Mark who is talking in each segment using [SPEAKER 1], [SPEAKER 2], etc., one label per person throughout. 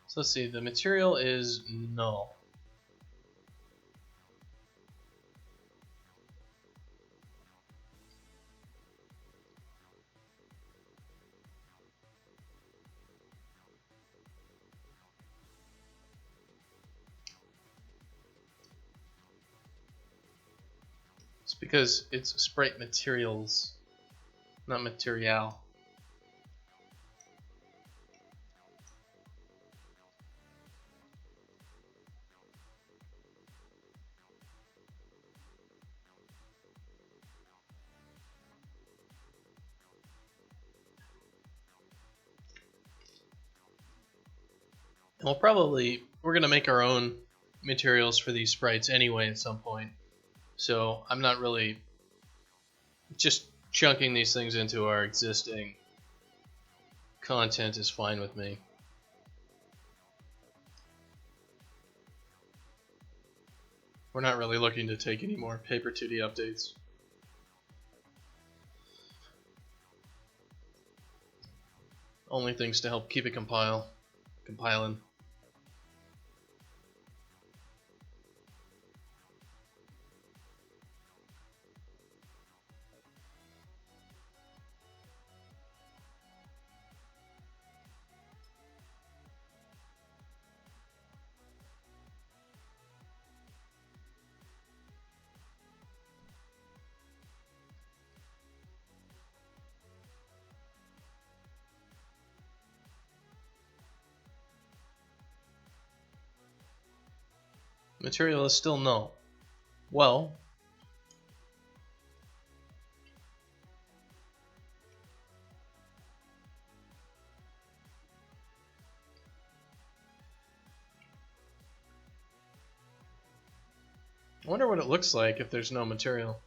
[SPEAKER 1] So let's see, the material is null. It's because it's sprite materials, not material. And we're gonna make our own materials for these sprites anyway at some point. So I'm not really just chunking these things into our existing content is fine with me. We're not really looking to take any more Paper 2D updates. Only things to help keep it compiling. Material is still null. Well, I wonder what it looks like if there's no material.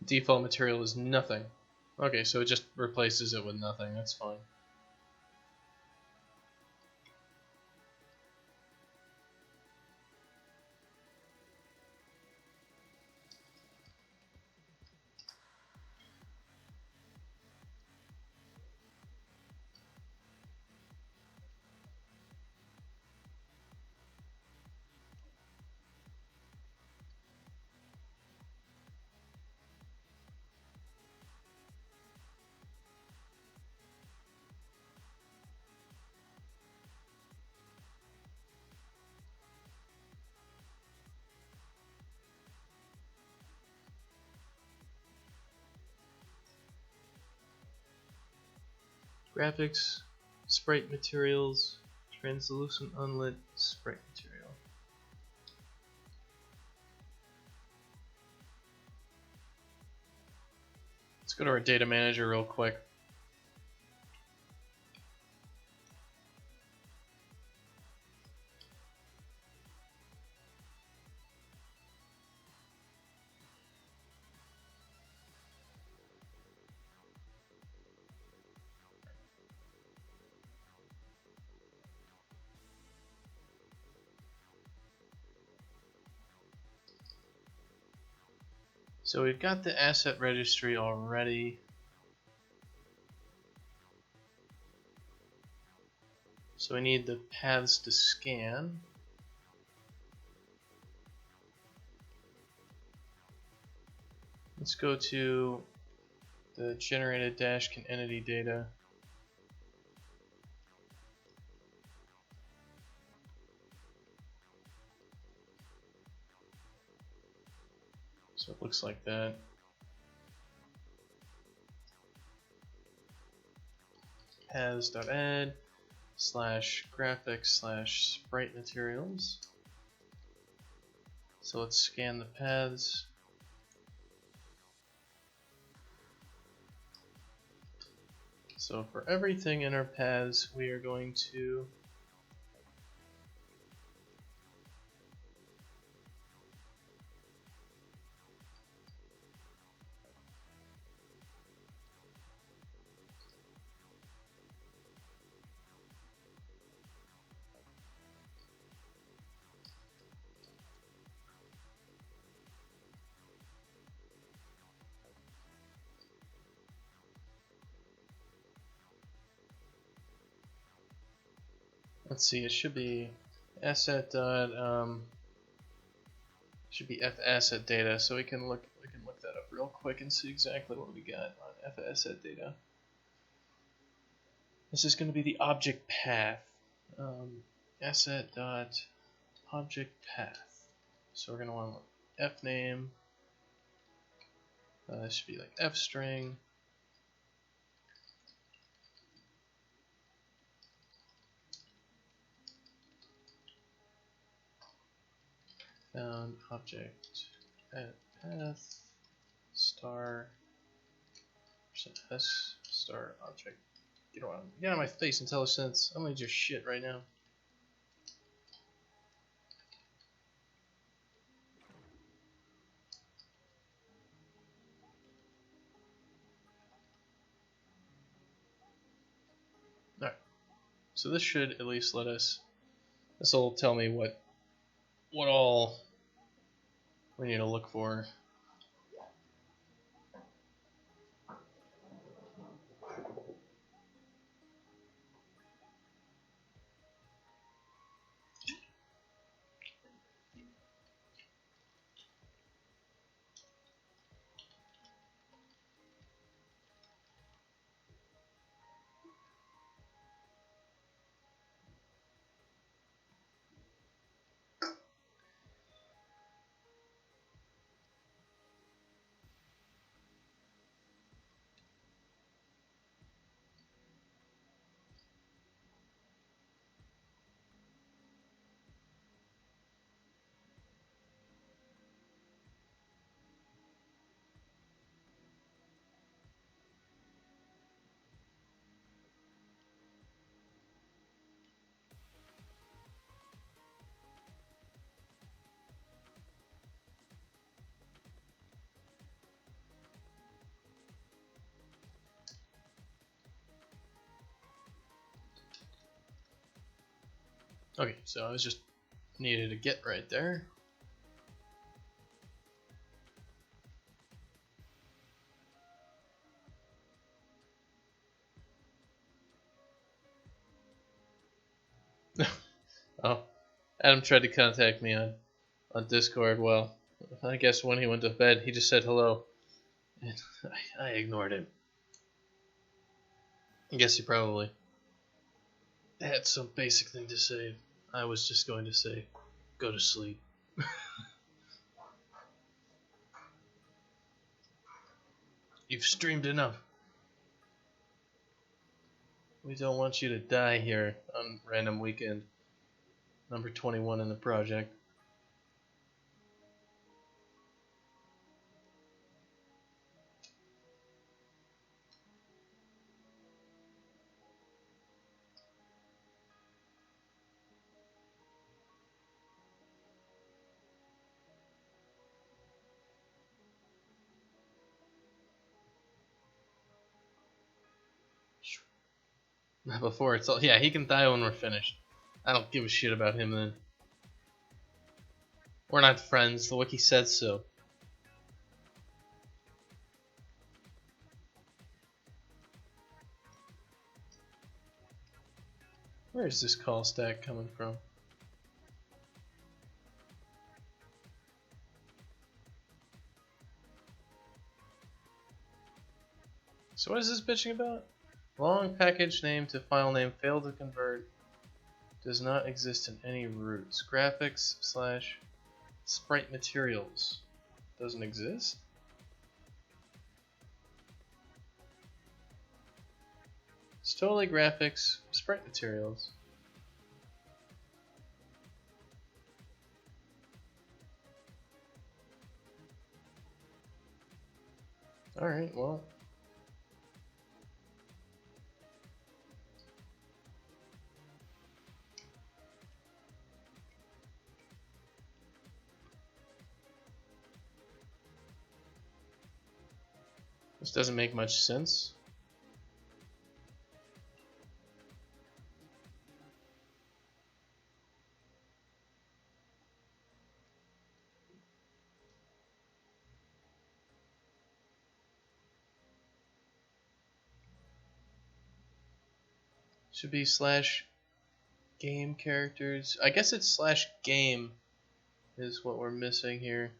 [SPEAKER 1] Default material is nothing. Okay, so it just replaces it with nothing. That's fine. Graphics, sprite materials, translucent unlit sprite material. Let's go to our data manager real quick. So we've got the asset registry already. So we need the paths to scan. Let's go to the generated Dashkin entity data. So it looks like that. Paths.add /graphics/sprite materials. So let's scan the paths. So for everything in our paths, we are going to let's see, it should be asset dot should be f asset data, so we can look that up real quick and see exactly what we got on f asset data. This is going to be the object path. Asset dot object path. So we're going to want f name. This should be like f string. Found object at path star %s star object. Get out of my face, IntelliSense. I'm gonna do your shit right now. Alright. So this should at least let us. This will tell me what all we need to look for. Okay, so I was just needed a get right there. Oh, Adam tried to contact me on Discord. Well, I guess when he went to bed, he just said hello, and I ignored him. I guess he probably had some basic thing to say. I was just going to say, go to sleep. You've streamed enough. We don't want you to die here on random weekend. Number 21 in the project. Before it's all, yeah, he can die when we're finished. I don't give a shit about him then. We're not friends, the wiki says so. Where is this call stack coming from? So what is this bitching about? Long package name to file name failed to convert. Does not exist in any roots. Graphics / sprite materials. Doesn't exist? It's totally graphics, sprite materials. Alright, well. This doesn't make much sense. Should be slash game characters. I guess it's slash game is what we're missing here.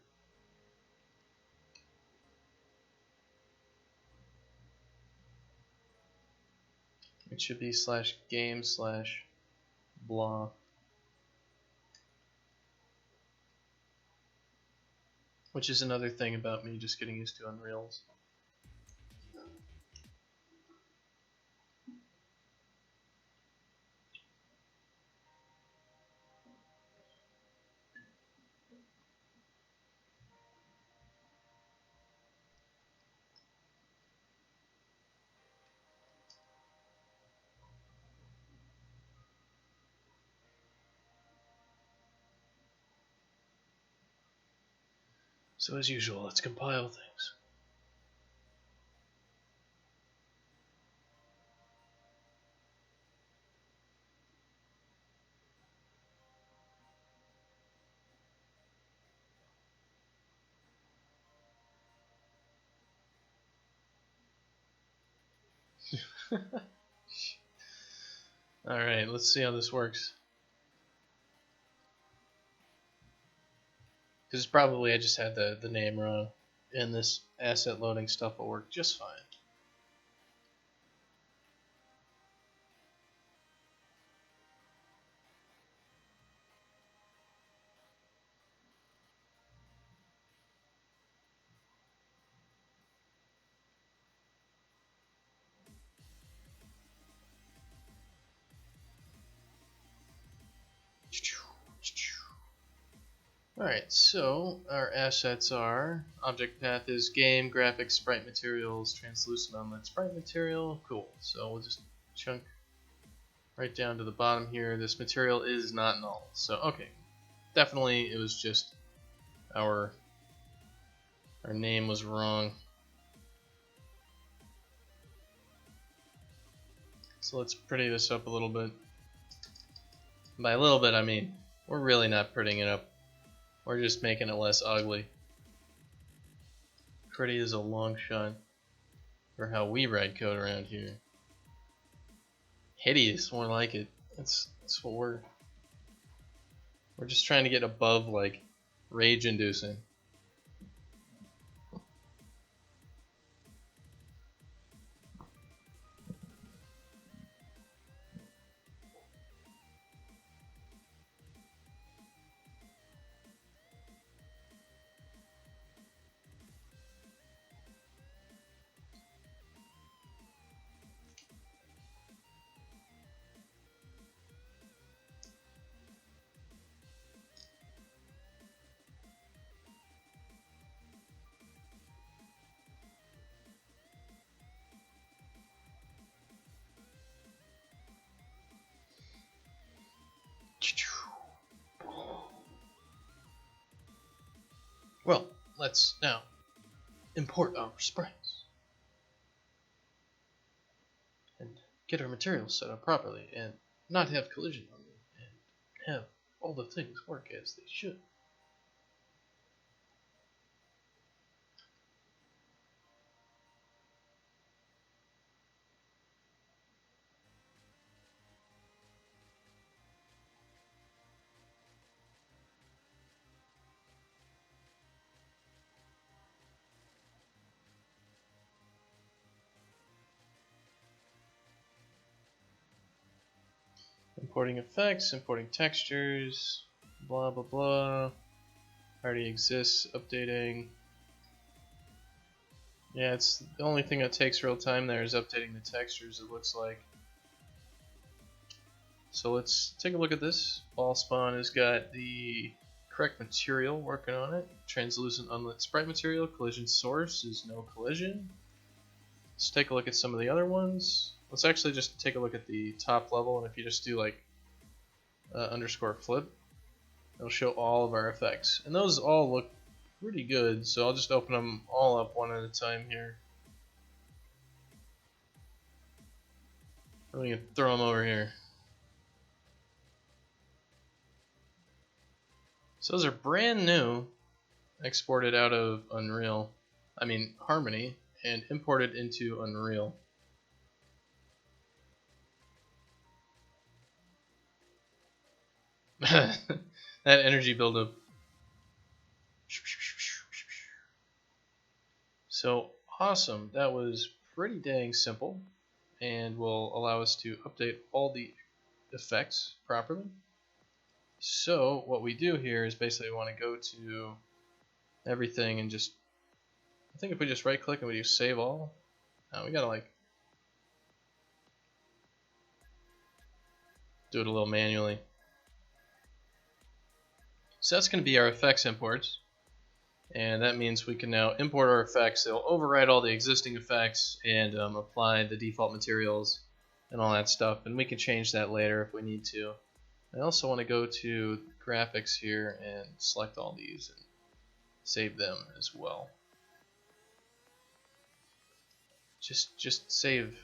[SPEAKER 1] It should be slash game slash blah. Which is another thing about me just getting used to Unreals. So as usual, let's compile things. Alright, let's see how this works. Because probably I just had the name wrong, and this asset loading stuff will work just fine. Alright, so our assets are object path is game, graphics, sprite materials, translucent unlit sprite material. Cool. So we'll just chunk right down to the bottom here. This material is not null. So okay. Definitely it was just our name was wrong. So let's pretty this up a little bit. By a little bit I mean we're really not prettying it up. We're just making it less ugly. Pretty is a long shot for how we write code around here. Hideous, more like it. That's what we're just trying to get above like rage inducing. Well, let's now import our sprites and get our materials set up properly and not have collision on them and have all the things work as they should. Importing effects, importing textures, blah blah blah. Already exists, updating. Yeah, it's the only thing that takes real time there is updating the textures, it looks like. So let's take a look at this. Ball spawn has got the correct material working on it. Translucent unlit sprite material. Collision source is no collision. Let's take a look at some of the other ones. Let's actually just take a look at the top level, and if you just do like underscore flip, it'll show all of our effects. And those all look pretty good, so I'll just open them all up one at a time here. We can throw them over here. So those are brand new, exported out of Harmony, and imported into Unreal. That energy buildup. So awesome. That was pretty dang simple, and will allow us to update all the effects properly. So what we do here is basically want to go to everything and just, I think if we just right click and we do save all, we gotta like do it a little manually. So that's going to be our effects imports, and that means we can now import our effects. They'll override all the existing effects and apply the default materials and all that stuff, and we can change that later if we need to. I also want to go to graphics here and select all these and save them as well. Just save.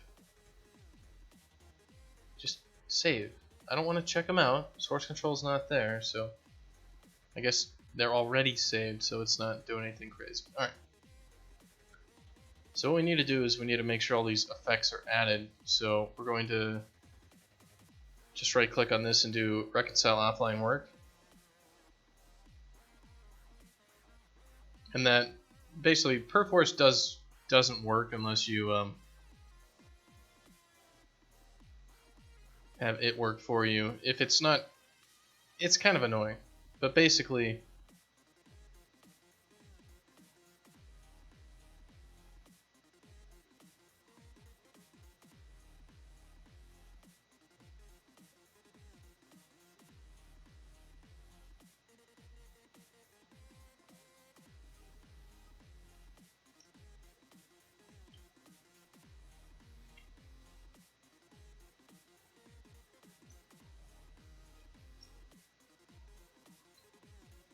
[SPEAKER 1] Just save. I don't want to check them out. Source control is not there, so I guess they're already saved, so it's not doing anything crazy. Alright. So what we need to do is we need to make sure all these effects are added. So we're going to just right click on this and do reconcile offline work. And that basically Perforce doesn't work unless you have it work for you. If it's not, it's kind of annoying. But basically,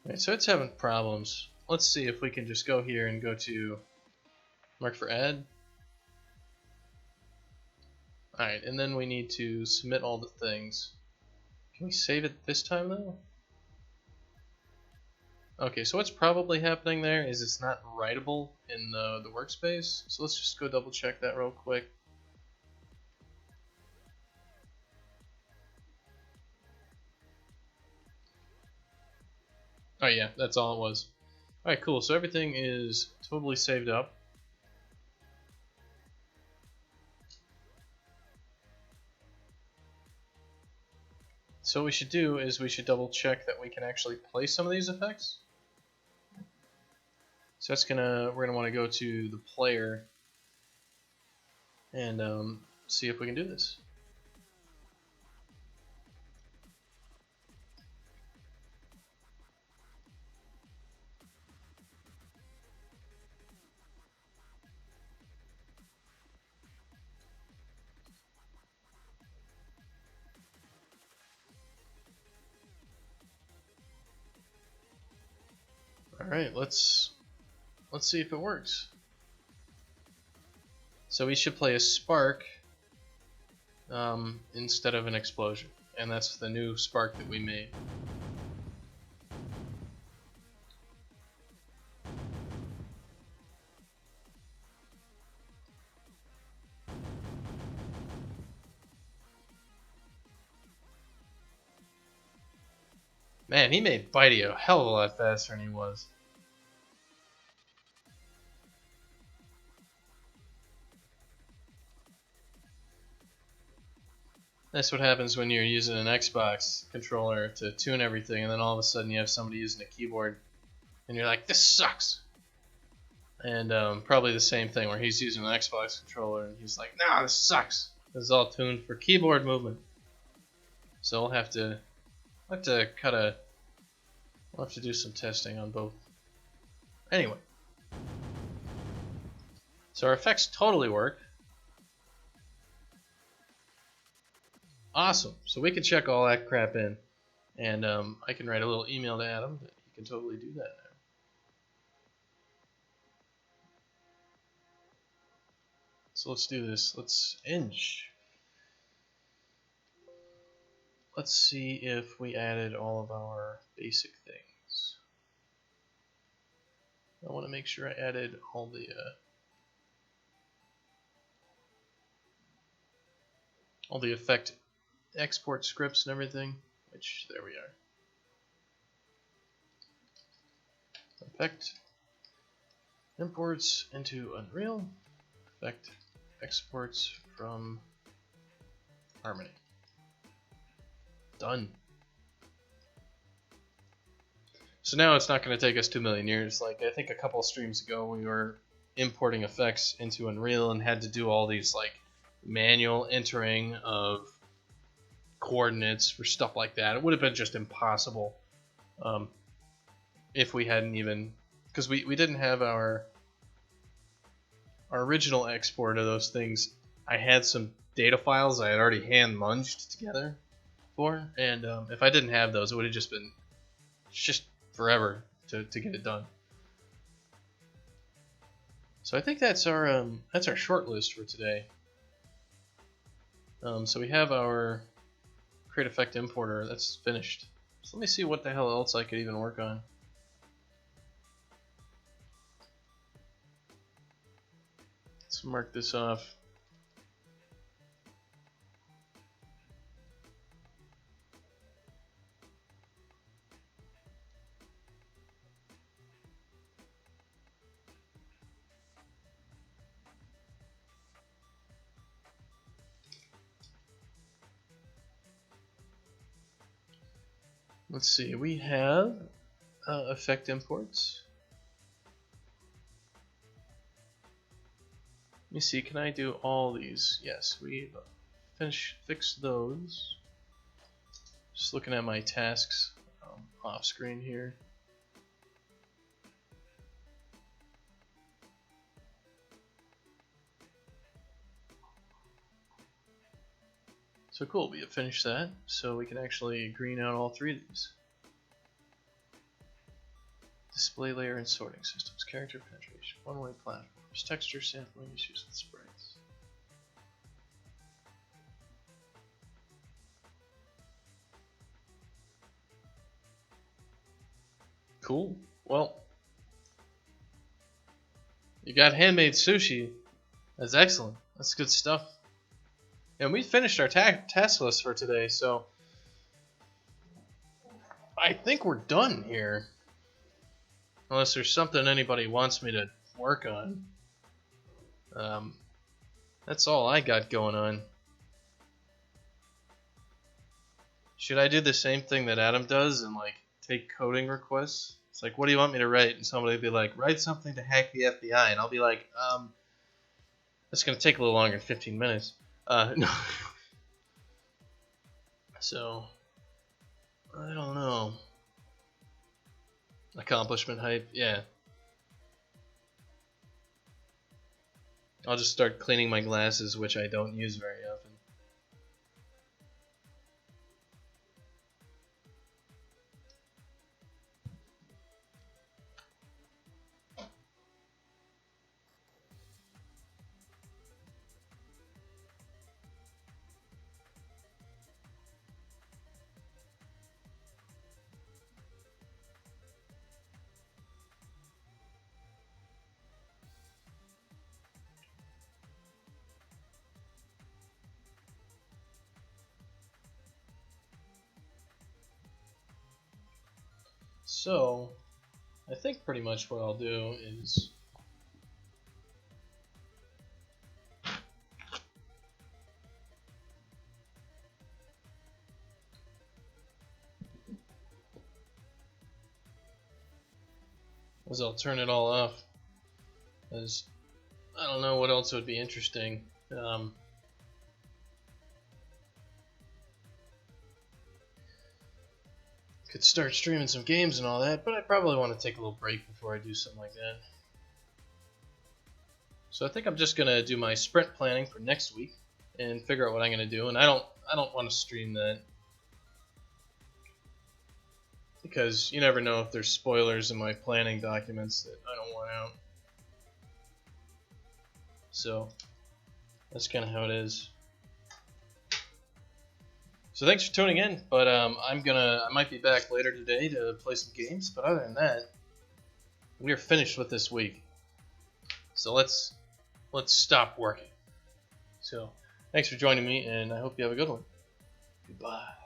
[SPEAKER 1] right, so it's having problems. Let's see if we can just go here and go to mark for add. Alright, and then we need to submit all the things. Can we save it this time though? Okay, so what's probably happening there is it's not writable in the workspace. So let's just go double check that real quick. Oh yeah, that's all it was. Alright, cool. So everything is totally saved up. So what we should do is we should double check that we can actually play some of these effects. So we're gonna want to go to the player and see if we can do this. All right, let's see if it works. So we should play a spark instead of an explosion, and that's the new spark that we made. Man, he made Bitey a hell of a lot faster than he was. That's what happens when you're using an Xbox controller to tune everything, and then all of a sudden you have somebody using a keyboard, and you're like, this sucks! And probably the same thing where he's using an Xbox controller, and he's like, nah, this sucks! This is all tuned for keyboard movement. So we'll have to do some testing on both. Anyway. So our effects totally work. Awesome. So we can check all that crap in. And I can write a little email to Adam that he can totally do that now. So let's do this. Let's inch. let's see if we added all of our basic things. I want to make sure I added all the effect export scripts and everything, which there we are. Effect imports into Unreal, effect exports from Harmony. Done. So now it's not going to take us 2 million years. Like I think a couple of streams ago we were importing effects into Unreal and had to do all these like manual entering of coordinates for stuff like that. It would have been just impossible if we hadn't even, because we didn't have our original export of those things. I had some data files I had already hand munged together for, and if I didn't have those, it would have just been forever to get it done. So I think that's our short list for today. So we have our create effect importer. That's finished. So let me see what the hell else I could even work on. Let's mark this off. Let's see, we have effect imports. Let me see, can I do all these? Yes, we fixed those. Just looking at my tasks off screen here. So cool, we have finished that, so we can actually green out all three of these. Display layer and sorting systems, character penetration, one-way platforms, texture sampling issues with sprites. Cool, well, you got handmade sushi. That's excellent, that's good stuff. And we finished our task list for today, so I think we're done here. Unless there's something anybody wants me to work on. That's all I got going on. Should I do the same thing that Adam does and like take coding requests? It's like, what do you want me to write? And somebody will be like, write something to hack the FBI. And I'll be like, that's going to take a little longer than 15 minutes. No. So, I don't know. Accomplishment hype, yeah. I'll just start cleaning my glasses, which I don't use very often. So, I think pretty much what I'll do is I'll turn it all off, as I don't know what else would be interesting. Could start streaming some games and all that, but I probably want to take a little break before I do something like that. So I think I'm just gonna do my sprint planning for next week and figure out what I'm gonna do. And I don't want to stream that because you never know if there's spoilers in my planning documents that I don't want out. So that's kind of how it is. So thanks for tuning in. But I might be back later today to play some games. But other than that, we are finished with this week. So let's stop working. So thanks for joining me, and I hope you have a good one. Goodbye.